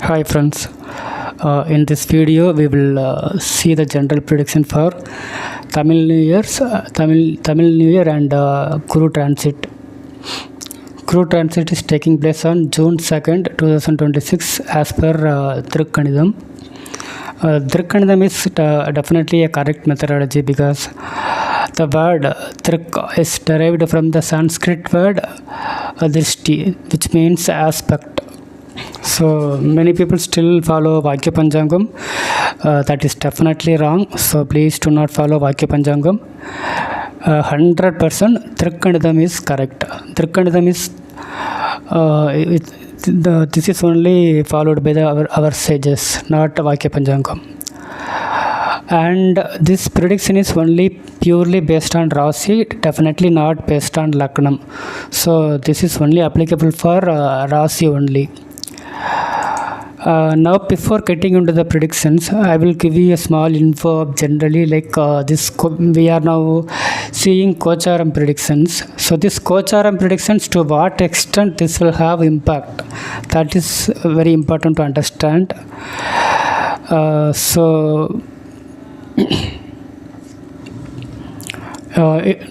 Hi friends, in this video we will see the general prediction for Tamil New Year and Guru transit. Guru transit is taking place on June 2nd, 2026 as per Drikkanidam. Drikkanidam is definitely a correct methodology because the word Drik is derived from the Sanskrit word Drishti, which means aspect. So many people still follow Vakya Panchangam. That is definitely wrong. So please do not follow Vakya Panchangam. 100% Drikkanidam is correct. Drikkanidam is this is only followed by our sages, not Vakya Panchangam. And this prediction is only purely based on Rasi, definitely not based on Laknam. So this is only applicable for Rasi only. Now before getting into the predictions, I will give you a small info of generally like we are now seeing Kocharam predictions. So this Kocharam predictions, to what extent this will have impact, that is very important to understand.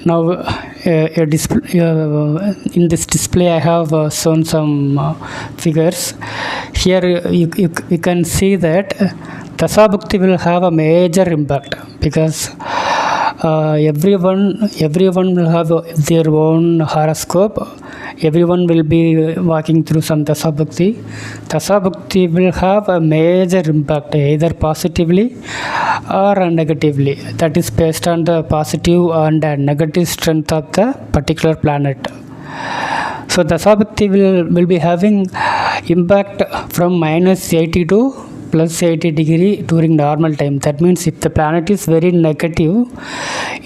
Now in this display I have shown some figures. Here you can see that Dasa bukthi will have a major impact because everyone will have their own horoscope. Everyone will be walking through some Dasa bukthi. Dasa bukthi will have a major impact either positively or negatively. That is based on the positive and negative strength of the particular planet. So Dasa bukthi will be having impact from -80 to +80 degree during normal time. That means if the planet is very negative,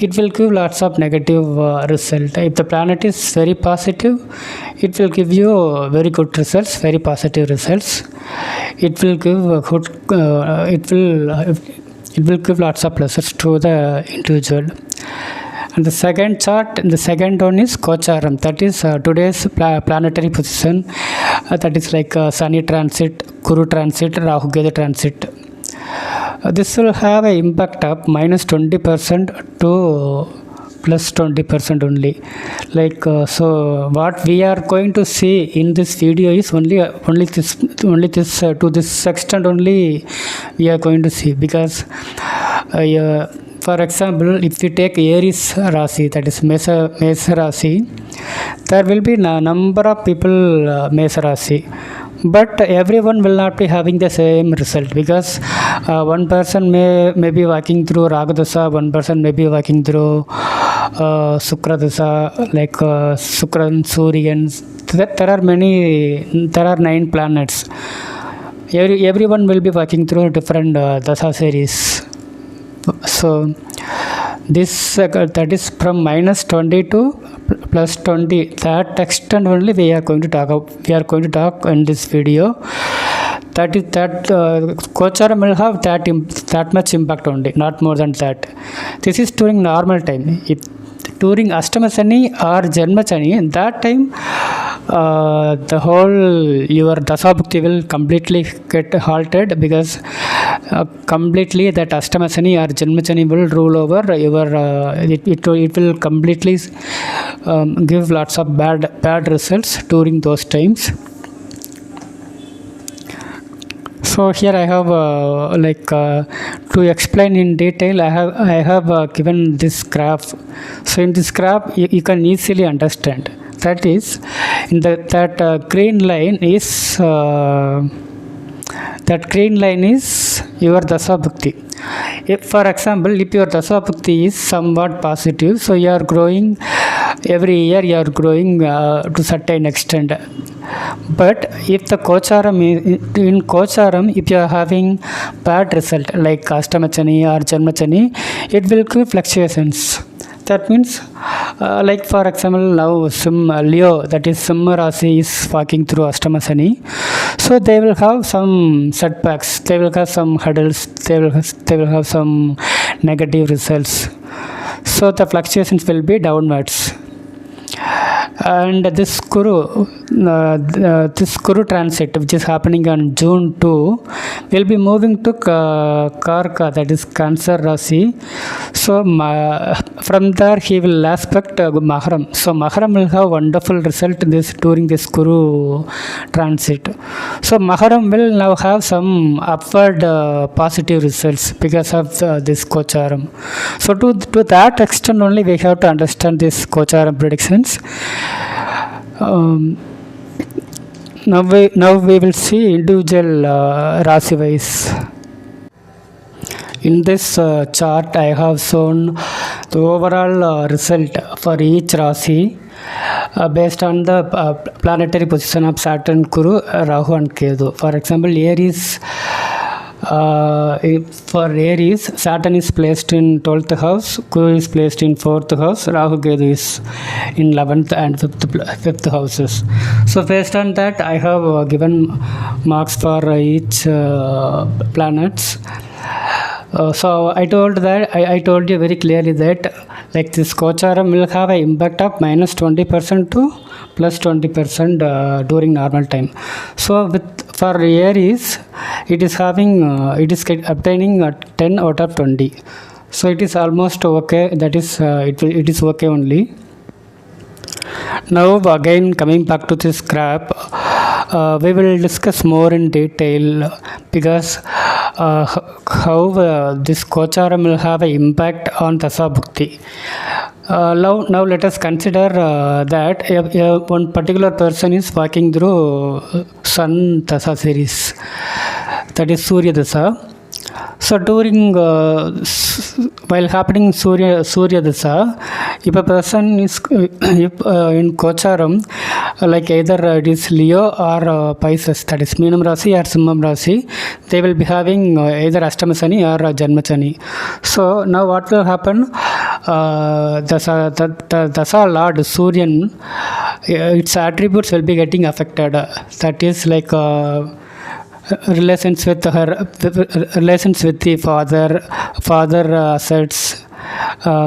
it will give lots of negative result. If the planet is very positive, it will give you very good results, very positive results. It will give good. It will give lots of pleasures to the individual. And the second chart, the second one is Kocharam. That is today's planetary position. That is like Sunny transit, Guru transit, Rahu Ketu transit. This will have an impact of -20% to +20% only. Like so, what we are going to see in this video is only this to this extent only we are going to see because. For example, if we take Aries Rasi, that is Mesa Rasi, there will be a number of people Mesa Rasi. But everyone will not be having the same result because one person may be walking through Raga Dasa, one person may be walking through Sukra Dasa, like Sukra and Surya. There are 9 planets. Everyone will be walking through different Dasa series. So this that is from -20 to +20. That extent only we are going to talk in this video. That Kocharam will have that much impact only, not more than that. This is during normal time. If during Ashtama Shani or Janma Shani, in that time the whole your Dasa bukthi will completely get halted because completely that Ashtama Shani or Janma Shani will rule over your it will completely give lots of bad results during those times. So here I have to explain in detail. I have given this graph. So in this graph you can easily understand. That is, in that green line is your Dasa bukthi. If, for example, if your Dasa bukthi is somewhat positive, so you are growing every year. You are growing to certain extent. But if the in Kocharam, if you are having bad result like Ashtama Shani or Janma Shani, it will give fluctuations. That means, like for example, now Leo, that is Simha Rasi, is walking through Ashtama Shani. So they will have some setbacks. They will have some hurdles. They will have some negative results. So the fluctuations will be downwards. And this Guru transit, which is happening on June 2, will be moving to Karka, that is Cancer Rasi. So from there he will aspect Mahram. So Mahram will have wonderful result during this Guru transit. So Mahram will now have some upward positive results because of this Kocharam. So to that extent only we have to understand this Kocharam predictions. Now we will see individual Rasi wise. In this chart I have shown the overall result for each Rasi based on the planetary position of Saturn, Guru, Rahu and Ketu. For example, Aries, for Aries, Saturn is placed in 12th house, Guru is placed in 4th house, Rahu Ketu is in 11th and 5th houses. So based on that I have given marks for each planets. So I told you very clearly that like this Kocharam will have an impact of -20% to +20% during normal time. So for Aries, it is obtaining 10 out of 20. So it is almost okay. That is it is okay only. Now again coming back to this graph, we will discuss more in detail because how this Kocharam will have an impact on Dasa bukthi. Now let us consider that one particular person is walking through Sun Dasa series, that is Surya Dasa. So during while happening Surya Dasa, if a person is in Kocharam, like either it is Leo or Pisces, that is Meenam Rasi or Simmam Rasi, they will be having either Ashtamasani or Janmachani. So now what will happen? The Dasa Lord Suryan, its attributes will be getting affected. That is like relations with the father assets.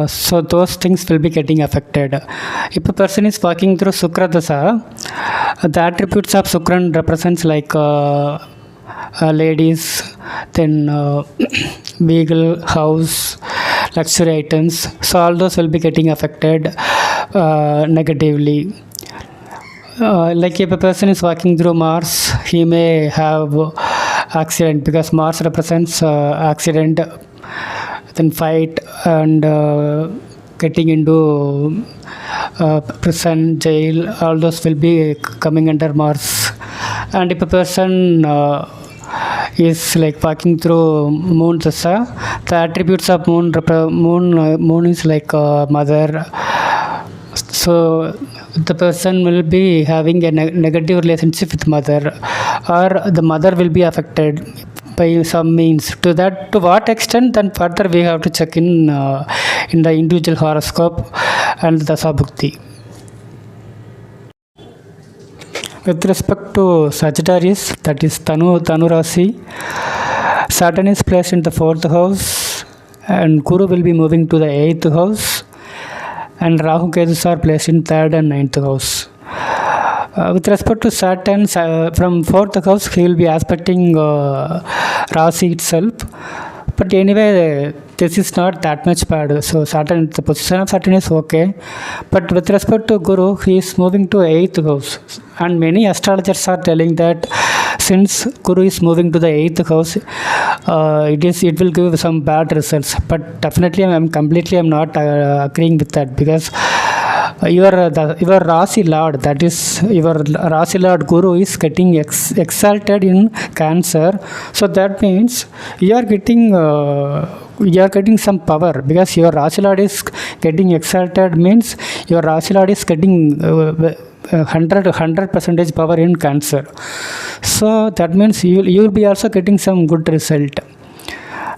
So those things will be getting affected. If a person is walking through Sukra Dasa, the attributes of Sukran represents like ladies, then vehicle, house, luxury items. So all those will be getting affected negatively. Like if a person is walking through Mars, he may have accident because Mars represents accident, then fight and getting into prison, jail. All those will be coming under Mars. And if a person is like walking through Moon Dasa, the attributes of Moon is like mother. So the person will be having a negative relationship with mother, or the mother will be affected by some means. To what extent, then further we have to check in the individual horoscope and the Dasa bukthi. With respect to Sagittarius, that is Tanu Rasi, Saturn is placed in the 4th house and Guru will be moving to the 8th house, and Rahu Ketus are placed in 3rd and 9th house. With respect to Saturn, from 4th house he will be aspecting Rasi itself. But anyway, this is not that much bad. So Saturn, the position of Saturn is okay. But with respect to Guru, he is moving to 8th house. And many astrologers are telling that since Guru is moving to the 8th house, it will give some bad results. But definitely I'm not agreeing with that, because your Rasi Lord, that is your Rasi Lord Guru, is getting exalted in Cancer. So that means you are getting some power, because your Rasi Lord is getting exalted, means your Rasi Lord is getting 100% power in Cancer. So that means you will be also getting some good result.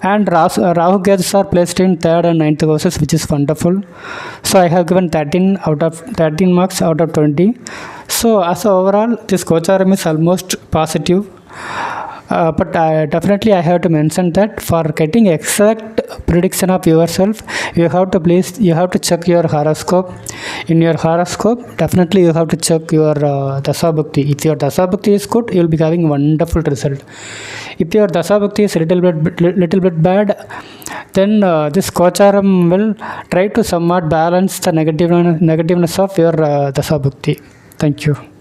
And Rahu Ketus are placed in 3rd and 9th houses, which is wonderful. So I have given 13 marks out of 20. So as overall, this Kocharam is almost positive. But definitely I have to mention that for getting exact prediction of yourself, you have to check your horoscope, in your horoscope, definitely you have to check your Dasa bukti. If your Dasa bukti is good, you will be having wonderful result. If your Dasa bukti is little bit bad, then this Kocharam will try to somewhat balance the negativeness of your Dasa bukti. Thank you.